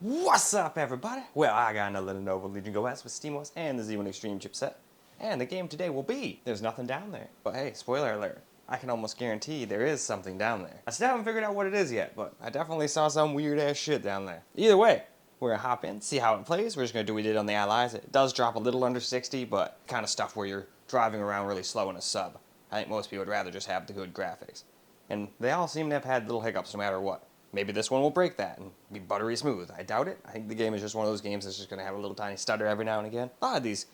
What's up, everybody? Well, I got another Lenovo Legion Go S with SteamOS and the Z1 Extreme chipset. And the game today will be There's Nothing Down There. But hey, spoiler alert, I can almost guarantee there is something down there. I still haven't figured out what it is yet, but I definitely saw some weird ass shit down there. Either way, we're gonna hop in, see how it plays. We're just gonna do what we did on the Allies. It does drop a little under 60, but kind of stuff where you're driving around really slow in a sub. I think most people would rather just have the good graphics. And they all seem to have had little hiccups no matter what. Maybe this one will break that and be buttery smooth. I doubt it. I think the game is just one of those games that's just going to have a little tiny stutter every now and again. A lot of these,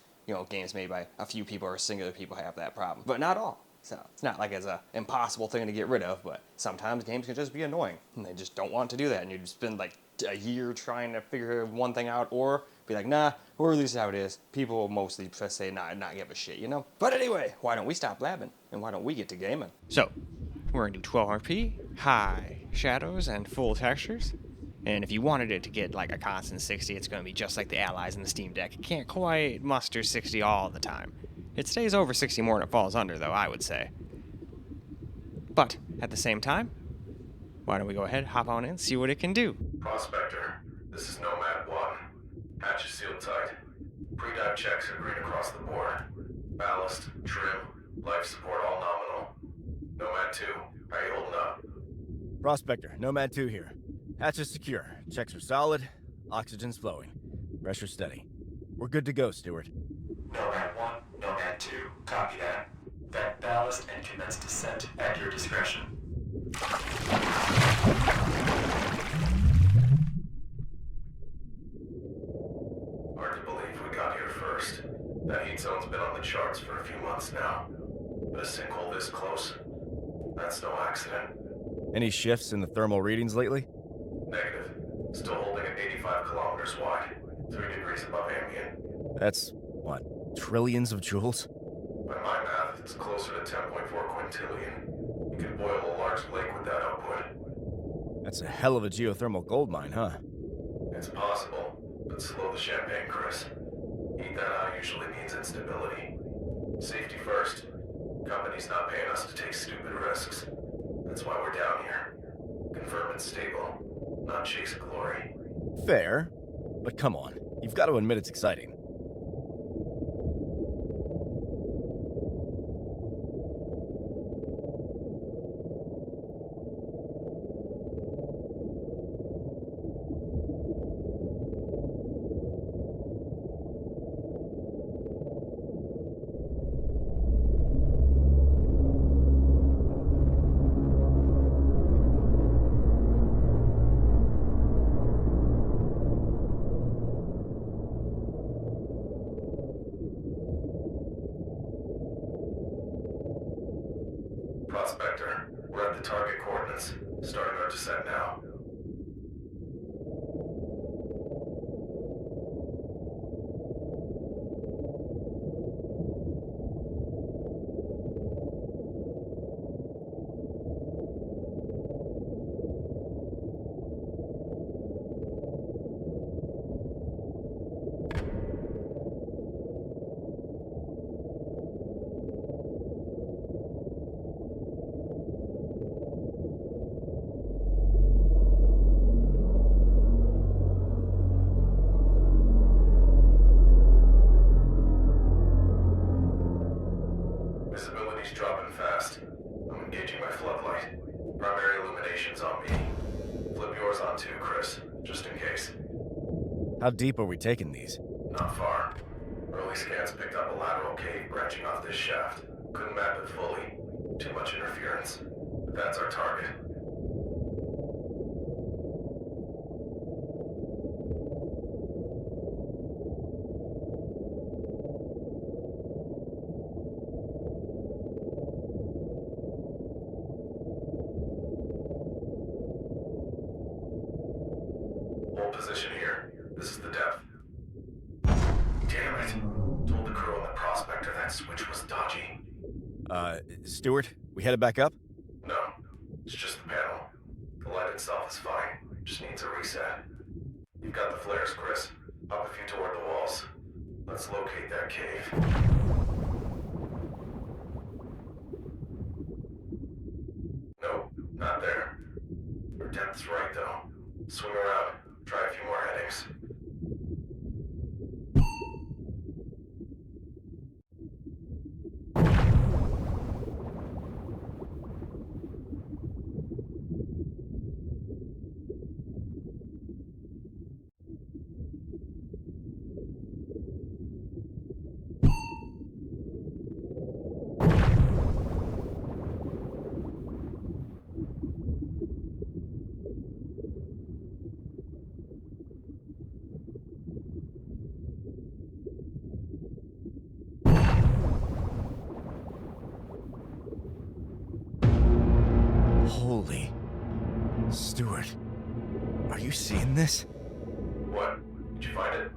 games made by a few people or singular people have that problem, but not all. So it's not like it's an impossible thing to get rid of, but sometimes games can just be annoying and they just don't want to do that. And you spend like a year trying to figure one thing out, or be like, nah, we'll release it how it is. People will mostly just say, nah, not give a shit, But anyway, why don't we stop blabbing and why don't we get to gaming? So, we're going to do 1200p, high shadows, and full textures. And if you wanted it to get like a constant 60, it's going to be just like the Allies and the Steam Deck. It can't quite muster 60 all the time. It stays over 60 more than it falls under, though, I would say. But, at the same time, why don't we go ahead, hop on in, see what it can do. Prospector, this is Nomad 1. Hatch is sealed tight. Pre-dive checks are green across the board. Ballast, trim, life support all nominal. Nomad 2, how you holding up? Prospector, Nomad 2 here. Hatch is secure. Checks are solid. Oxygen's flowing. Pressure steady. We're good to go, Stewart. Nomad 1, Nomad 2, copy that. Vent ballast and commence descent at your discretion. Hard to believe we got here first. That heat zone's been on the charts for a few months now. But a sinkhole this close, that's no accident. Any shifts in the thermal readings lately? Negative. Still holding at 85 kilometers wide. 3 degrees above ambient. That's, what, trillions of joules? By my math, it's closer to 10.4 quintillion. You can boil a large lake with that output. That's a hell of a geothermal gold mine, huh? It's possible, but slow the champagne, Chris. Eat that out usually means instability. Safety first. Company's not paying us to take stupid risks. That's why we're down here. Confirm it's stable, not chase glory. Fair. But come on, you've got to admit it's exciting. Prospector, we're at the target coordinates. Starting our descent now. Visibility's dropping fast. I'm engaging my floodlight. Primary illumination's on me. Flip yours on too, Chris, just in case. How deep are we taking these? Not far. Early scans picked up a lateral cave branching off this shaft. Couldn't map it fully. Too much interference. But that's our target. Hold position here. This is the depth. Damn it. Told the crew on the Prospector that switch was dodgy. Stewart, we headed back up? No, it's just the panel. The light itself is fine. Just needs a reset. You've got the flares, Chris. Up a few toward the walls. Let's locate that cave. Nope, not there. Your depth's right, though. Swing around. Try a few more headings. games. Holy. Stuart, are you seeing this? What? Did you find it?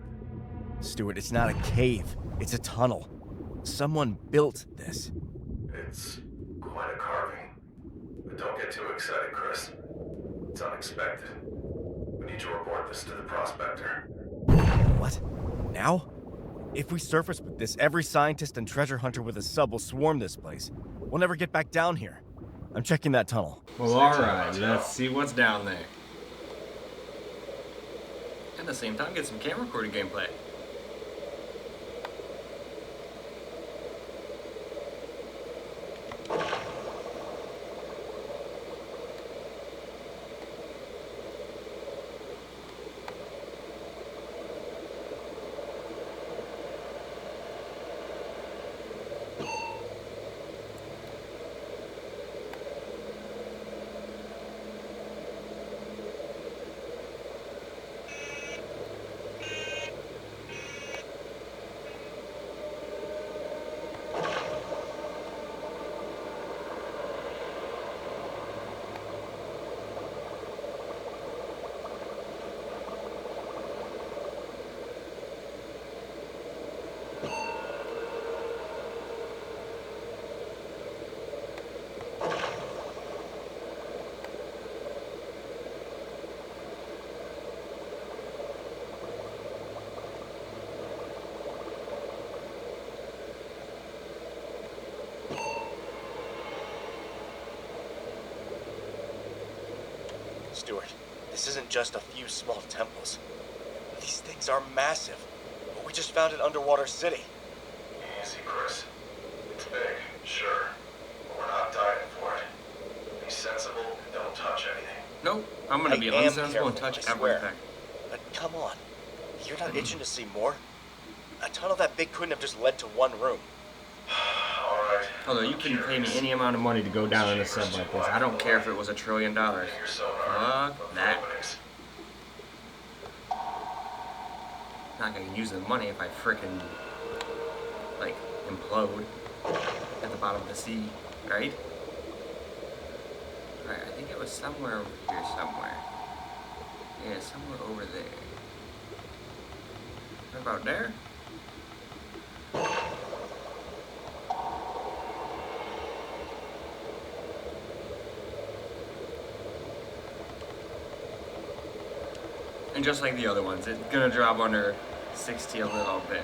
Stuart, it's not a cave. It's a tunnel. Someone built this. It's quite a carving. But don't get too excited, Chris. It's unexpected. We need to report this to the prospector. What? Now? If we surface with this, every scientist and treasure hunter with a sub will swarm this place. We'll never get back down here. I'm checking that tunnel. Well, alright, let's see what's down there. At the same time, get some camera recording gameplay. Stuart, this isn't just a few small temples. These things are massive. We just found an underwater city. Easy, Chris. It's big, sure. But we're not dying for it. Be sensible and don't touch anything. Nope, I'm gonna be unsensible and touch everything. But come on, you're not itching to see more? A tunnel that big couldn't have just led to one room. Alright. Although you can pay me any amount of money to go down in a sub like this. I don't care if it was $1 trillion. Your sonar Fuck from that. openings. Not gonna use the money if I frickin' like implode at the bottom of the sea, right? Alright, I think it was somewhere over here somewhere. Yeah, somewhere over there. What about there? And just like the other ones, it's gonna drop under 60 a little bit.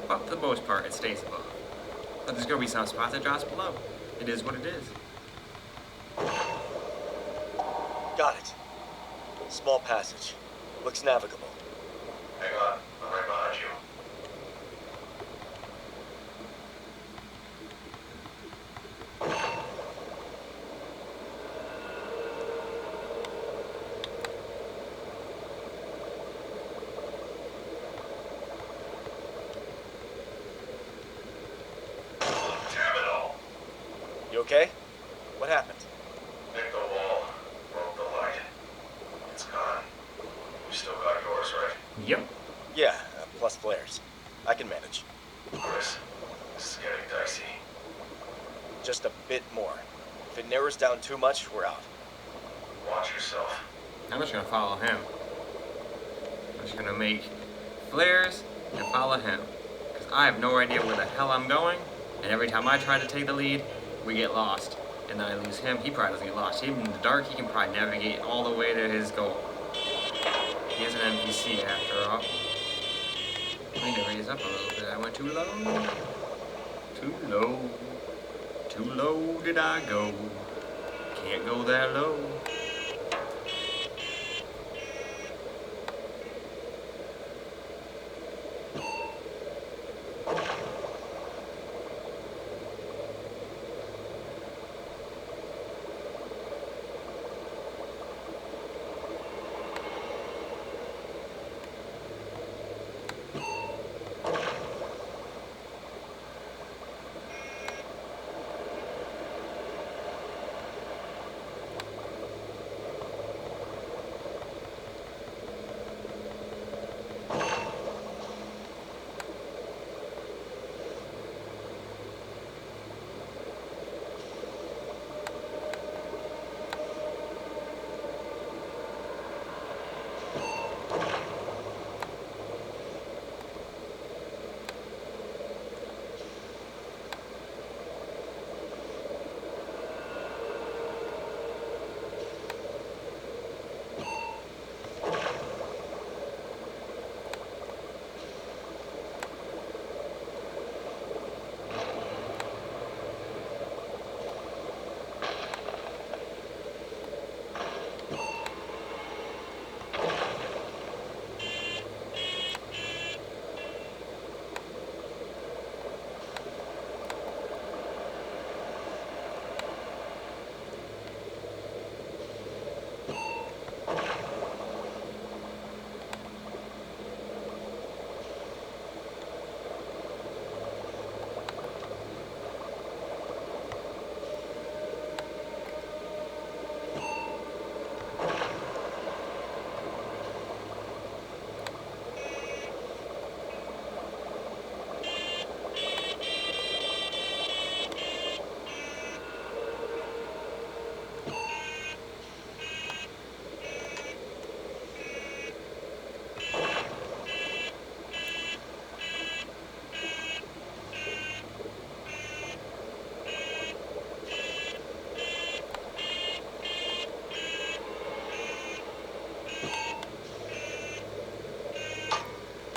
But for the most part, it stays above. But there's gonna be some spots that drops below. It is what it is. Got it. Small passage. Looks navigable. Hang on, I'm right behind you. Damn it all! You okay? What happened? Nicked the wall, broke the light. It's gone. You still got yours, right? Yep. Yeah, plus flares. I can manage. Chris, this is getting dicey. Just a bit more. If it narrows down too much, we're out. Watch yourself. I'm just gonna follow him. I'm just gonna make flares and follow him. Because I have no idea where the hell I'm going. And every time I try to take the lead, we get lost. And then I lose him. He probably doesn't get lost. Even in the dark, he can probably navigate all the way to his goal. He is an NPC after all. I need to raise up a little bit. I went too low. Too low. Too low did I go. Can't go that low.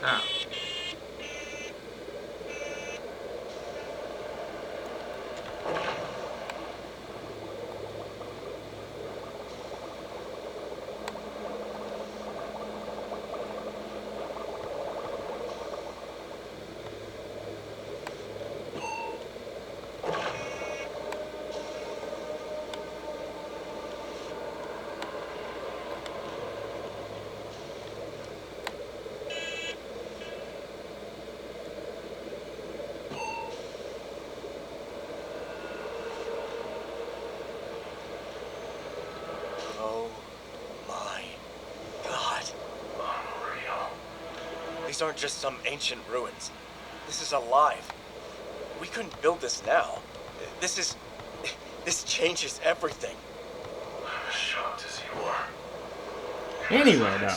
Ah. Oh my god. Unreal. These aren't just some ancient ruins. This is alive. We couldn't build this now. This changes everything. I'm as shocked as you are. Anyway, though,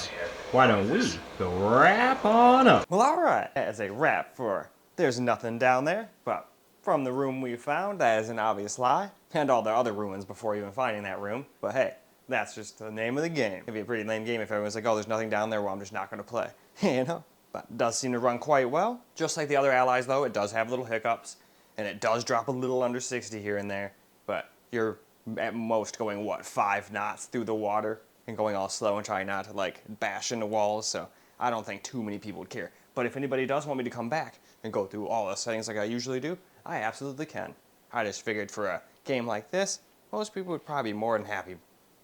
why don't we go wrap on up? Well, alright, as a wrap for There's Nothing Down There, but from the room we found, that is an obvious lie, and all the other ruins before even finding that room, but hey, that's just the name of the game. It'd be a pretty lame game if everyone's like, oh, there's nothing down there, well, I'm just not going to play. You know? But it does seem to run quite well. Just like the other allies, though, it does have little hiccups, and it does drop a little under 60 here and there, but you're at most going, what, 5 knots through the water, and going all slow and trying not to, like, bash into walls, so I don't think too many people would care. But if anybody does want me to come back and go through all the settings like I usually do, I absolutely can. I just figured for a game like this, most people would probably be more than happy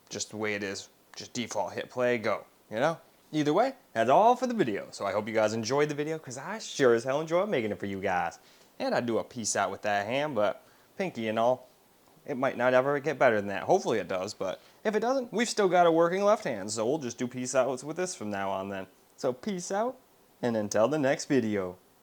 just the way it is. Just default, hit play, go, you know? Either way, that's all for the video. So I hope you guys enjoyed the video, because I sure as hell enjoyed making it for you guys. And I do a peace out with that hand, but pinky and all, it might not ever get better than that. Hopefully it does, but if it doesn't, we've still got a working left hand, so we'll just do peace outs with this from now on then. So peace out, and until the next video.